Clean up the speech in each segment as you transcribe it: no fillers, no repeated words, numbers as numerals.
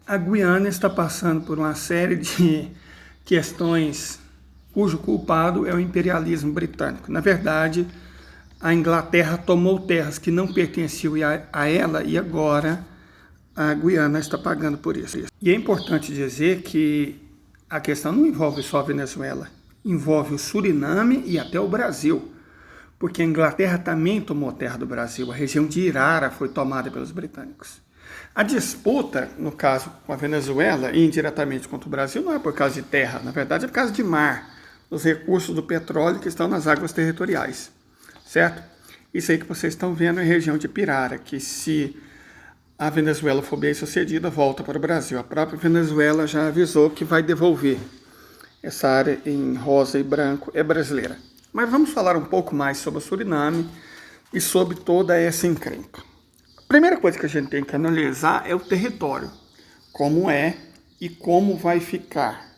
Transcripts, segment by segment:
A Guiana está passando por uma série de questões cujo culpado é o imperialismo britânico. Na verdade, a Inglaterra tomou terras que não pertenciam a ela e agora a Guiana está pagando por isso. E é importante dizer que a questão não envolve só a Venezuela, envolve o Suriname e até o Brasil, porque a Inglaterra também tomou terra do Brasil, a região de Irara foi tomada pelos britânicos. A disputa, no caso com a Venezuela e indiretamente contra o Brasil, não é por causa de terra, na verdade é por causa de mar, os recursos do petróleo que estão nas águas territoriais, certo? Isso aí que vocês estão vendo é a região de Pirara, que se a Venezuela for bem sucedida, volta para o Brasil. A própria Venezuela já avisou que vai devolver. Essa área em rosa e branco é brasileira. Mas vamos falar um pouco mais sobre o Suriname e sobre toda essa encrenca. A primeira coisa que a gente tem que analisar é o território, como é e como vai ficar.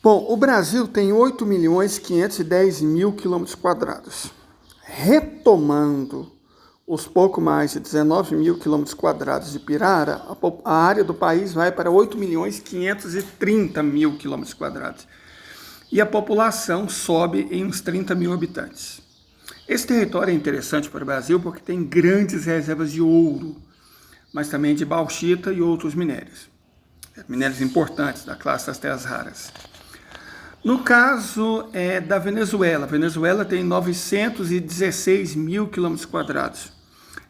Bom, o Brasil tem 8.510.000 km². Retomando os pouco mais de 19.000 km² de Pirara, a área do país vai para 8.530.000 km². E a população sobe em uns 30 mil habitantes. Esse território é interessante para o Brasil porque tem grandes reservas de ouro, mas também de bauxita e outros minérios. Minérios importantes da classe das terras raras. No caso da Venezuela, a Venezuela tem 916.000 km².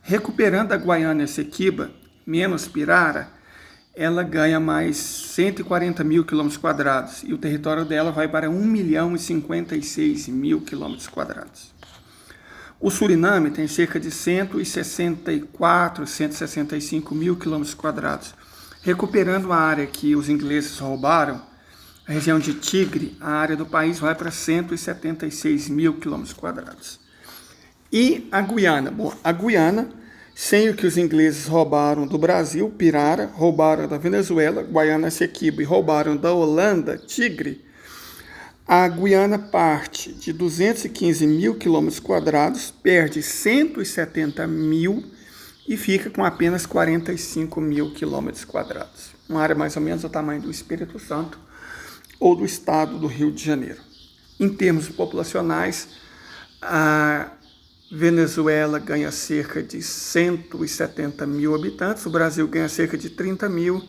Recuperando a Guaiana Essequiba, menos Pirara, ela ganha mais 140.000 km² e o território dela vai para 1.056.000 km². O Suriname tem cerca de 165 mil km². Recuperando a área que os ingleses roubaram, a região de Tigre, a área do país vai para 176.000 km². E a Guiana? Bom, a Guiana, sem o que os ingleses roubaram do Brasil, Pirara, roubaram da Venezuela, Guaiana Essequiba e roubaram da Holanda, Tigre, a Guiana parte de 215.000 km², perde 170.000 e fica com apenas 45.000 km². Uma área mais ou menos do tamanho do Espírito Santo ou do estado do Rio de Janeiro. Em termos populacionais, a Venezuela ganha cerca de 170 mil habitantes, o Brasil ganha cerca de 30 mil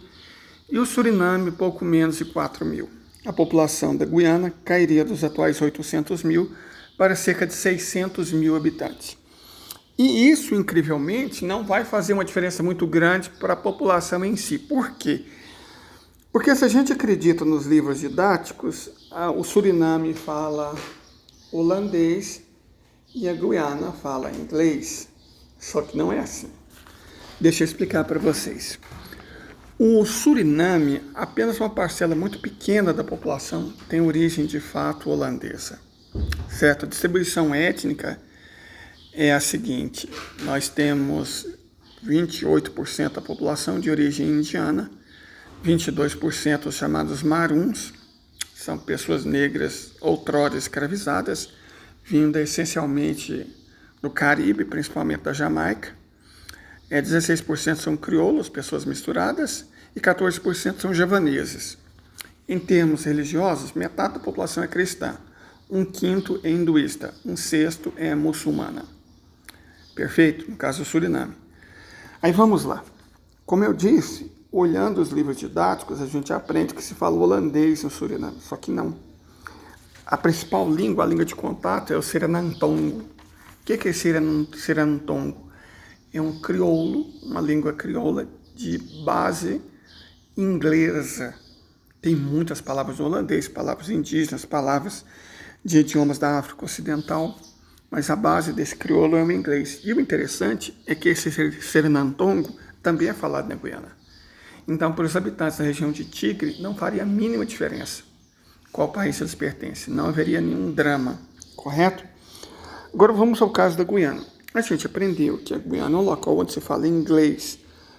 e o Suriname pouco menos de 4 mil. A população da Guiana cairia dos atuais 800 mil para cerca de 600 mil habitantes. E isso, incrivelmente, não vai fazer uma diferença muito grande para a população em si. Por quê? Porque se a gente acredita nos livros didáticos, o Suriname fala holandês e a Guiana fala inglês. Só que não é assim. Deixa eu explicar para vocês. O Suriname, apenas uma parcela muito pequena da população tem origem de fato holandesa. Certo? A distribuição étnica é a seguinte: nós temos 28% da população de origem indiana, 22% os chamados maruns, são pessoas negras outrora escravizadas, vindas essencialmente do Caribe, principalmente da Jamaica. 16% são crioulos, pessoas misturadas, e 14% são javaneses. Em termos religiosos, metade da população é cristã, 1/5 é hinduísta, 1/6 é muçulmana. Perfeito? No caso do Suriname. Aí vamos lá. Como eu disse, olhando os livros didáticos, a gente aprende que se fala holandês no Suriname, só que não. A principal língua, a língua de contato, é o Serenantongo. O que é Serenantongo? É um crioulo, uma língua crioula de base inglesa. Tem muitas palavras do holandês, palavras indígenas, palavras de idiomas da África Ocidental, mas a base desse crioulo é o inglês. E o interessante é que esse Serenantongo também é falado na Guiana. Então, para os habitantes da região de Tigre, não faria a mínima diferença qual país eles pertencem. Não haveria nenhum drama, correto? Agora vamos ao caso da Guiana. A gente aprendeu que a Guiana é um local onde se fala inglês,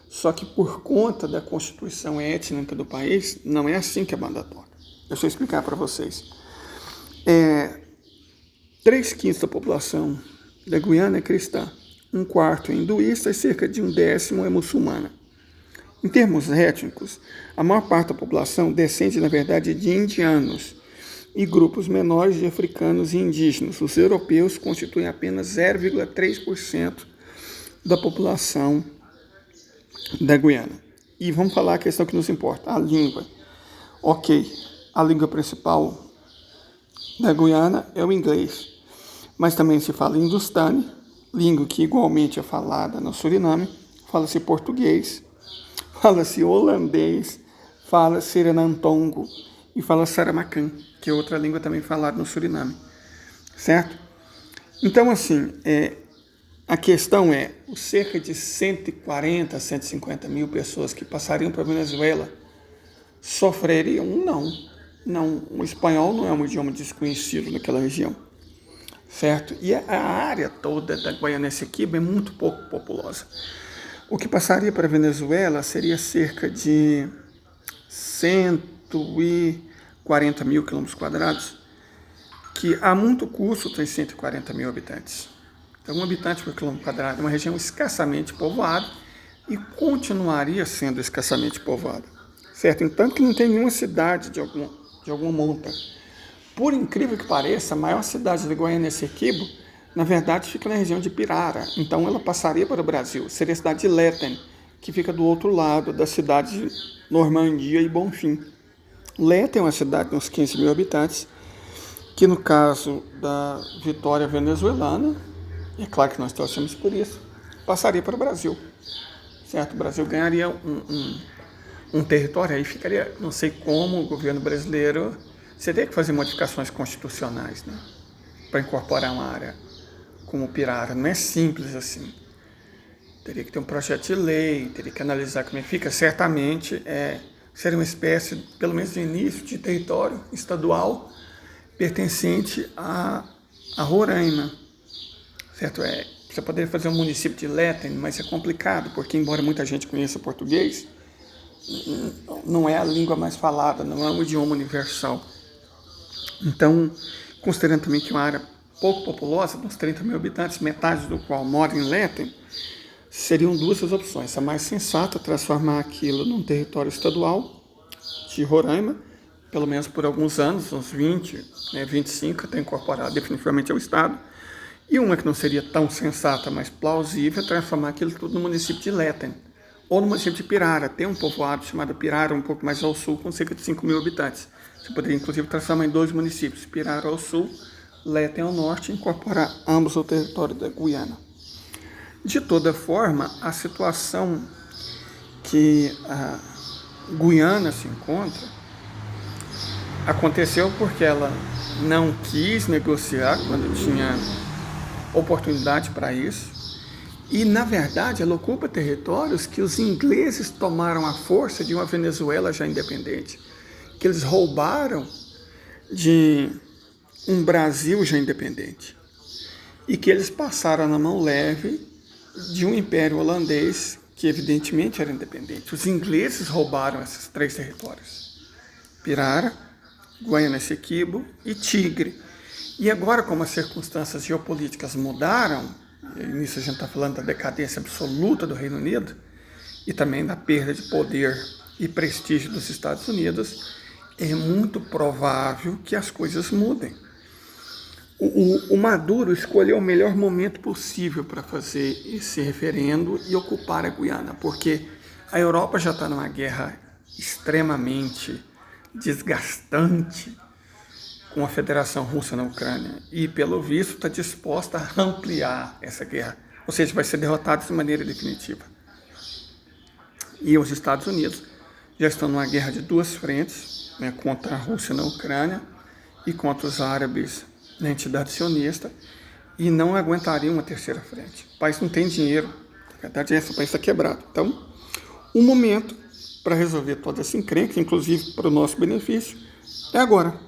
só que por conta da constituição étnica do país, não é assim que é mandatório. Deixa eu explicar para vocês. 3/5 da população da Guiana é cristã, 1/4 é hinduísta e cerca de 1/10 é muçulmana. Em termos étnicos, a maior parte da população descende, na verdade, de indianos e grupos menores de africanos e indígenas. Os europeus constituem apenas 0,3% da população da Guiana. E vamos falar a questão que nos importa, a língua. Ok, a língua principal da Guiana é o inglês, mas também se fala hindustani, língua que igualmente é falada no Suriname, fala-se português, fala-se holandês, fala-se serenantongo e fala saramacã, que é outra língua também falada no Suriname, certo? Então, assim, a questão é, os cerca de 140 a 150 mil pessoas que passariam para a Venezuela sofreriam? Não. O espanhol não é um idioma desconhecido naquela região, certo? E a área toda da Guiana Essequibo é muito pouco populosa. O que passaria para a Venezuela seria cerca de 140 mil quilômetros quadrados, que a muito custo tem 140 mil habitantes. Então, um habitante por quilômetro quadrado é uma região escassamente povoada e continuaria sendo escassamente povoada, certo? Entanto que não tem nenhuma cidade de alguma monta. Por incrível que pareça, a maior cidade da Guiana Essequibo, na verdade, fica na região de Pirara. Então, ela passaria para o Brasil. Seria a cidade de Leten, que fica do outro lado da cidade de Normandia e Bonfim. Leten é uma cidade de uns 15 mil habitantes, que no caso da vitória venezuelana, e é claro que nós torcemos por isso, passaria para o Brasil, certo? O Brasil ganharia um território, aí ficaria, não sei como o governo brasileiro, teria que fazer modificações constitucionais, né, para incorporar uma área como Pirara. Não é simples assim. Teria que ter um projeto de lei, teria que analisar como é que fica. Certamente seria uma espécie, pelo menos de início, de território estadual pertencente a Roraima, certo? Você poderia fazer um município de Leten, mas é complicado, porque embora muita gente conheça português, não é a língua mais falada, não é um idioma universal. Então, considerando também que é uma área pouco populosa, uns 30 mil habitantes, metade do qual mora em Leten, seriam duas as opções. A mais sensata é transformar aquilo num território estadual de Roraima, pelo menos por alguns anos, uns 20, 25, até incorporar definitivamente ao Estado. E uma que não seria tão sensata, mas plausível, é transformar aquilo tudo no município de Leten, ou no município de Pirara. Tem um povoado chamado Pirara, um pouco mais ao sul, com cerca de 5 mil habitantes. Você poderia, inclusive, transformar em 2 municípios, Pirara ao sul, Leten ao norte, e incorporar ambos ao território da Guiana. De toda forma, a situação que a Guiana se encontra aconteceu porque ela não quis negociar quando tinha oportunidade para isso, e, na verdade, ela ocupa territórios que os ingleses tomaram à força de uma Venezuela já independente, que eles roubaram de um Brasil já independente, e que eles passaram na mão leve de um império holandês que evidentemente era independente. Os ingleses roubaram esses 3 territórios: Pirara, Guiana Essequibo e Tigre. E agora, como as circunstâncias geopolíticas mudaram, e nisso a gente está falando da decadência absoluta do Reino Unido e também da perda de poder e prestígio dos Estados Unidos, é muito provável que as coisas mudem. O Maduro escolheu o melhor momento possível para fazer esse referendo e ocupar a Guiana, porque a Europa já está numa guerra extremamente desgastante com a Federação Russa na Ucrânia e, pelo visto, está disposta a ampliar essa guerra, ou seja, vai ser derrotada de maneira definitiva. E os Estados Unidos já estão numa guerra de 2 frentes, contra a Rússia na Ucrânia e contra os árabes na entidade sionista, e não aguentariam uma terceira frente. O país não tem dinheiro, na verdade o país está quebrado. Então, o momento para resolver toda essa encrenca, inclusive para o nosso benefício, é agora.